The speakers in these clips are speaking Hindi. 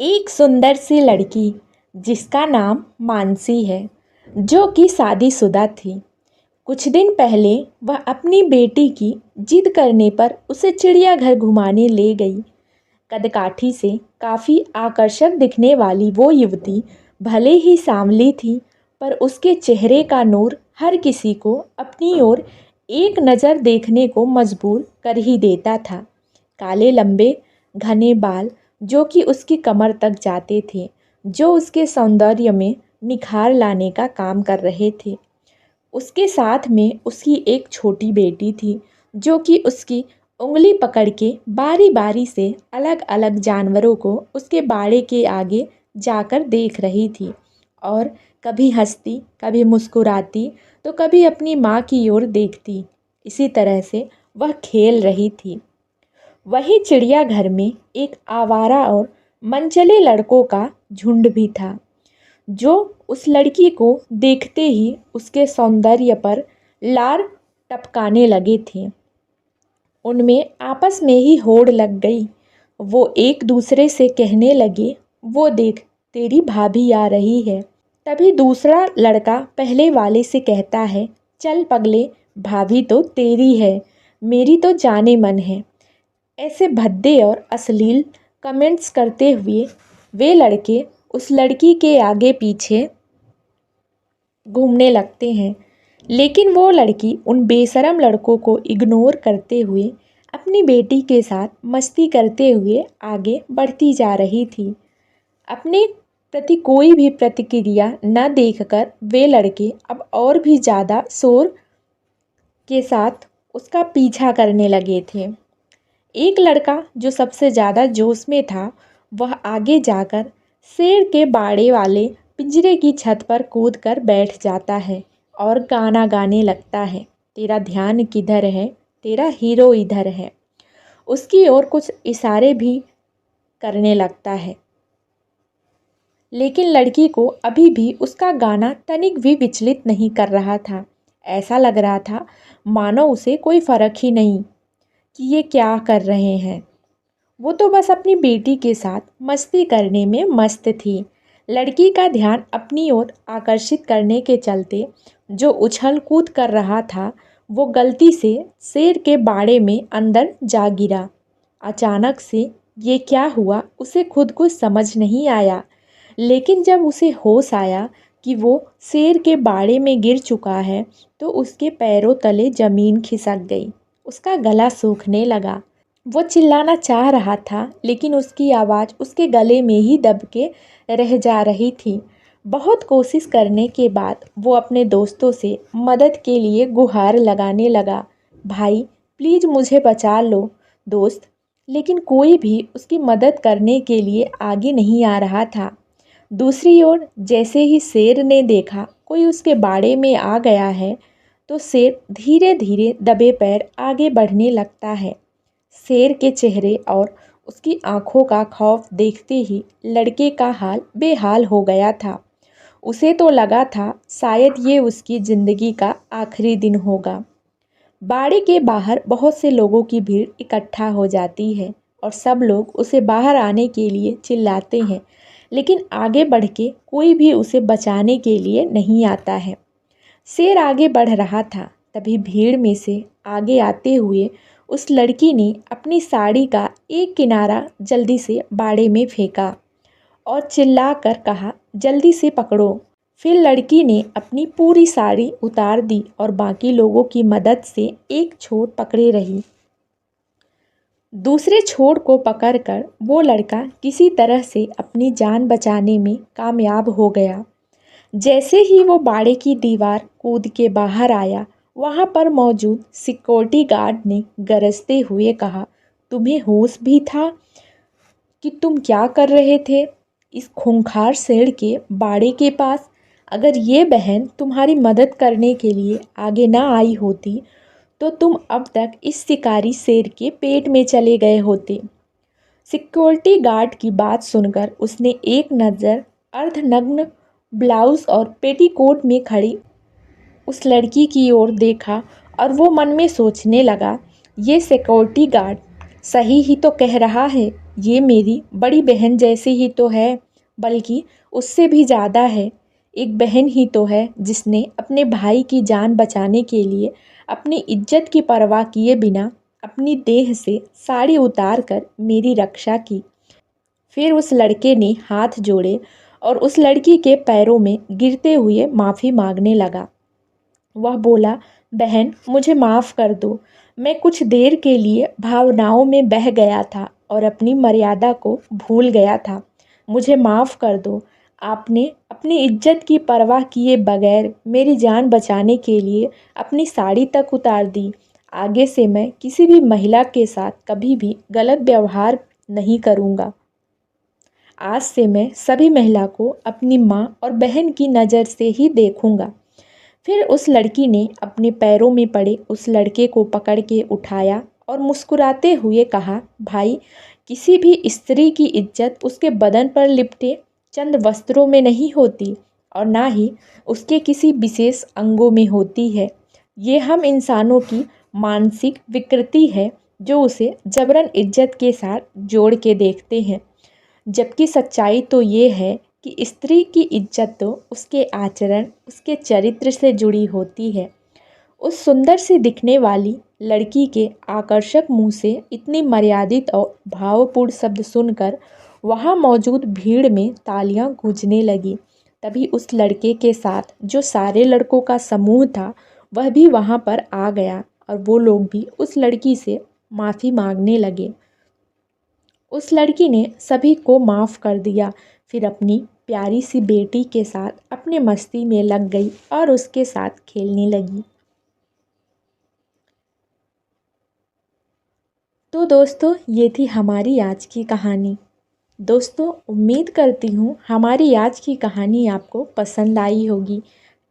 एक सुंदर सी लड़की जिसका नाम मानसी है, जो कि शादीशुदा थी। कुछ दिन पहले वह अपनी बेटी की जिद करने पर उसे चिड़ियाघर घुमाने ले गई। कदकाठी से काफ़ी आकर्षक दिखने वाली वो युवती भले ही सांवली थी, पर उसके चेहरे का नूर हर किसी को अपनी ओर एक नज़र देखने को मजबूर कर ही देता था। काले लंबे घने बाल जो कि उसकी कमर तक जाते थे, जो उसके सौंदर्य में निखार लाने का काम कर रहे थे। उसके साथ में उसकी एक छोटी बेटी थी, जो कि उसकी उंगली पकड़ के बारी बारी से अलग अलग जानवरों को उसके बाड़े के आगे जाकर देख रही थी और कभी हंसती, कभी मुस्कुराती, तो कभी अपनी माँ की ओर देखती। इसी तरह से वह खेल रही थी। वही चिड़ियाघर में एक आवारा और मनचले लड़कों का झुंड भी था, जो उस लड़की को देखते ही उसके सौंदर्य पर लार टपकाने लगे थे। उनमें आपस में ही होड़ लग गई। वो एक दूसरे से कहने लगे, वो देख, तेरी भाभी आ रही है। तभी दूसरा लड़का पहले वाले से कहता है, चल पगले, भाभी तो तेरी है, मेरी तो जाने मन है। ऐसे भद्दे और अश्लील कमेंट्स करते हुए वे लड़के उस लड़की के आगे पीछे घूमने लगते हैं, लेकिन वो लड़की उन बेशरम लड़कों को इग्नोर करते हुए अपनी बेटी के साथ मस्ती करते हुए आगे बढ़ती जा रही थी। अपने प्रति कोई भी प्रतिक्रिया न देखकर वे लड़के अब और भी ज़्यादा शोर के साथ उसका पीछा करने लगे थे। एक लड़का जो सबसे ज़्यादा जोश में था, वह आगे जाकर शेर के बाड़े वाले पिंजरे की छत पर कूद कर बैठ जाता है और गाना गाने लगता है, तेरा ध्यान किधर है, तेरा हीरो इधर है। उसकी ओर कुछ इशारे भी करने लगता है, लेकिन लड़की को अभी भी उसका गाना तनिक भी विचलित नहीं कर रहा था। ऐसा लग रहा था मानो उसे कोई फ़र्क ही नहीं कि ये क्या कर रहे हैं। वो तो बस अपनी बेटी के साथ मस्ती करने में मस्त थी। लड़की का ध्यान अपनी ओर आकर्षित करने के चलते जो उछल कूद कर रहा था, वो गलती से शेर के बाड़े में अंदर जा गिरा। अचानक से ये क्या हुआ उसे खुद को समझ नहीं आया, लेकिन जब उसे होश आया कि वो शेर के बाड़े में गिर चुका है, तो उसके पैरों तले ज़मीन खिसक गई। उसका गला सूखने लगा। वो चिल्लाना चाह रहा था, लेकिन उसकी आवाज़ उसके गले में ही दब के रह जा रही थी। बहुत कोशिश करने के बाद वो अपने दोस्तों से मदद के लिए गुहार लगाने लगा, भाई प्लीज़ मुझे बचा लो दोस्त। लेकिन कोई भी उसकी मदद करने के लिए आगे नहीं आ रहा था। दूसरी ओर जैसे ही शेर ने देखा कोई उसके बाड़े में आ गया है, तो शेर धीरे धीरे दबे पैर आगे बढ़ने लगता है। शेर के चेहरे और उसकी आंखों का खौफ देखते ही लड़के का हाल बेहाल हो गया था। उसे तो लगा था शायद ये उसकी ज़िंदगी का आखिरी दिन होगा। बाड़े के बाहर बहुत से लोगों की भीड़ इकट्ठा हो जाती है और सब लोग उसे बाहर आने के लिए चिल्लाते हैं, लेकिन आगे बढ़ के कोई भी उसे बचाने के लिए नहीं आता है। शेर आगे बढ़ रहा था, तभी भीड़ में से आगे आते हुए उस लड़की ने अपनी साड़ी का एक किनारा जल्दी से बाड़े में फेंका और चिल्ला कर कहा, जल्दी से पकड़ो। फिर लड़की ने अपनी पूरी साड़ी उतार दी और बाकी लोगों की मदद से एक छोर पकड़े रही। दूसरे छोर को पकड़कर वो लड़का किसी तरह से अपनी जान बचाने में कामयाब हो गया। जैसे ही वो बाड़े की दीवार कूद के बाहर आया, वहाँ पर मौजूद सिक्योरिटी गार्ड ने गरजते हुए कहा, तुम्हें होश भी था कि तुम क्या कर रहे थे इस खूंखार शेर के बाड़े के पास? अगर ये बहन तुम्हारी मदद करने के लिए आगे ना आई होती, तो तुम अब तक इस शिकारी शेर के पेट में चले गए होते। सिक्योरिटी गार्ड की बात सुनकर उसने एक नज़र अर्धनग्न ब्लाउज और पेटीकोट में खड़ी उस लड़की की ओर देखा और वो मन में सोचने लगा, ये सिक्योरिटी गार्ड सही ही तो कह रहा है। ये मेरी बड़ी बहन जैसी ही तो है, बल्कि उससे भी ज़्यादा है। एक बहन ही तो है जिसने अपने भाई की जान बचाने के लिए अपनी इज्जत की परवाह किए बिना अपनी देह से साड़ी उतार कर मेरी रक्षा की। फिर उस लड़के ने हाथ जोड़े और उस लड़की के पैरों में गिरते हुए माफ़ी मांगने लगा। वह बोला, बहन मुझे माफ़ कर दो। मैं कुछ देर के लिए भावनाओं में बह गया था और अपनी मर्यादा को भूल गया था। मुझे माफ़ कर दो। आपने अपनी इज्जत की परवाह किए बगैर मेरी जान बचाने के लिए अपनी साड़ी तक उतार दी। आगे से मैं किसी भी महिला के साथ कभी भी गलत व्यवहार नहीं करूँगा। आज से मैं सभी महिला को अपनी माँ और बहन की नज़र से ही देखूँगा। फिर उस लड़की ने अपने पैरों में पड़े उस लड़के को पकड़ के उठाया और मुस्कुराते हुए कहा, भाई, किसी भी स्त्री की इज्जत उसके बदन पर लिपटे चंद वस्त्रों में नहीं होती और ना ही उसके किसी विशेष अंगों में होती है। ये हम इंसानों की मानसिक विकृति है जो उसे जबरन इज्जत के साथ जोड़ के देखते हैं। जबकि सच्चाई तो ये है कि स्त्री की इज्जत तो उसके आचरण, उसके चरित्र से जुड़ी होती है। उस सुंदर सी दिखने वाली लड़की के आकर्षक मुंह से इतनी मर्यादित और भावपूर्ण शब्द सुनकर वहां मौजूद भीड़ में तालियां गूंजने लगी। तभी उस लड़के के साथ जो सारे लड़कों का समूह था वह भी वहां पर आ गया और वो लोग भी उस लड़की से माफ़ी मांगने लगे। उस लड़की ने सभी को माफ़ कर दिया, फिर अपनी प्यारी सी बेटी के साथ अपने मस्ती में लग गई और उसके साथ खेलने लगी। तो दोस्तों, ये थी हमारी आज की कहानी। दोस्तों, उम्मीद करती हूँ हमारी आज की कहानी आपको पसंद आई होगी।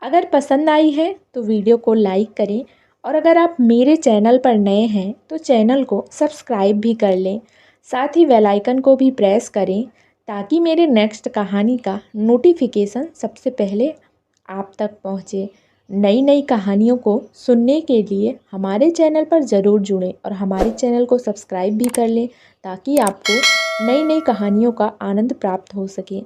अगर पसंद आई है तो वीडियो को लाइक करें और अगर आप मेरे चैनल पर नए हैं तो चैनल को सब्सक्राइब भी कर लें। साथ ही बेल आइकन को भी प्रेस करें ताकि मेरे नेक्स्ट कहानी का नोटिफिकेशन सबसे पहले आप तक पहुँचे। नई नई कहानियों को सुनने के लिए हमारे चैनल पर ज़रूर जुड़ें और हमारे चैनल को सब्सक्राइब भी कर लें ताकि आपको नई नई कहानियों का आनंद प्राप्त हो सके।